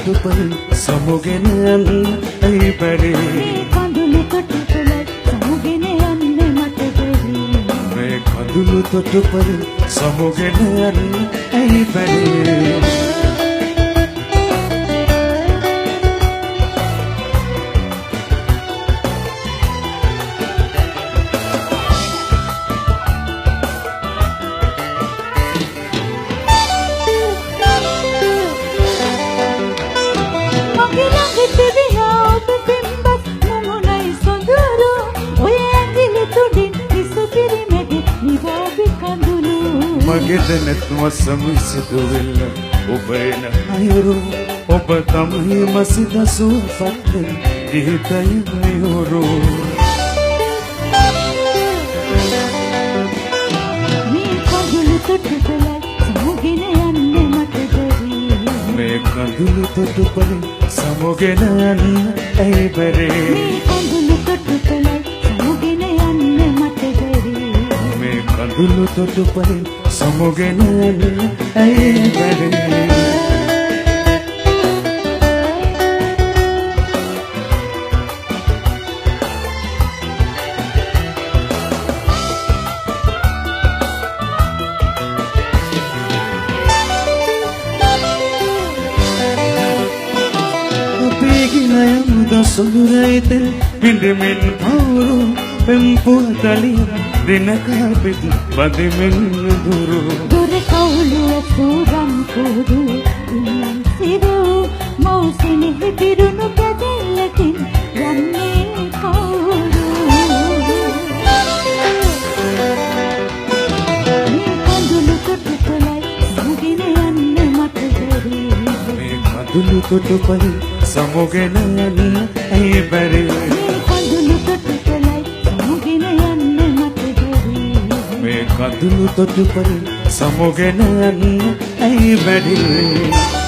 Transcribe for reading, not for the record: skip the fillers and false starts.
තොටුපලින් සමුගෙන යන්න ඇයි බැරි මේ කඳුළු තොටුපල සමුගෙන යන්න මට බැරි මේ කඳුළු තොටුපලින් සමුගෙන යන්න ඇයි බැරි මගෙද නැත්ම සමිසිදුවෙල්ල ඔබ එන අයුරු ඔබ තමයි මසිදසුව පත්තෙන් ජීවිතයි මයුරු මේ කඳුළු තොටුපල සමුගෙන යන්න මට බැරි මේ කඳුළු තොටුපලින් සමුගෙන යන්න ඇයි බැරි මේ කඳුළු තොටුපල සමුගෙන යන්න මට බැරි මේ කඳුළු තොටුපලින් සමුගෙන යන්න ඇයි බැරි සොඳුරයිතෙල් පිඳෙමින් පවුරු පෙම්පුවතලිය දිනකාපිට බදිමින් දුරු දුර කවුලුව සූරම් කුදු ඉන්නම් සිරු මෞසිනි හිතිරුණු කැදෙල්ලකින් යන්නේ කවුරු මේ කඳුළු තොටුපලයි සමුගෙන යන්න මට බැරි මේ කඳුළු තොටුපලින් සමුගෙන යන්න ඇයි බැරි මේ කඳුළු තොටුපලයි සමුගෙන යන්න මට බැරි මේ කඳුළු තොටුපලින් සමුගෙන යන්න ඇයි බැරි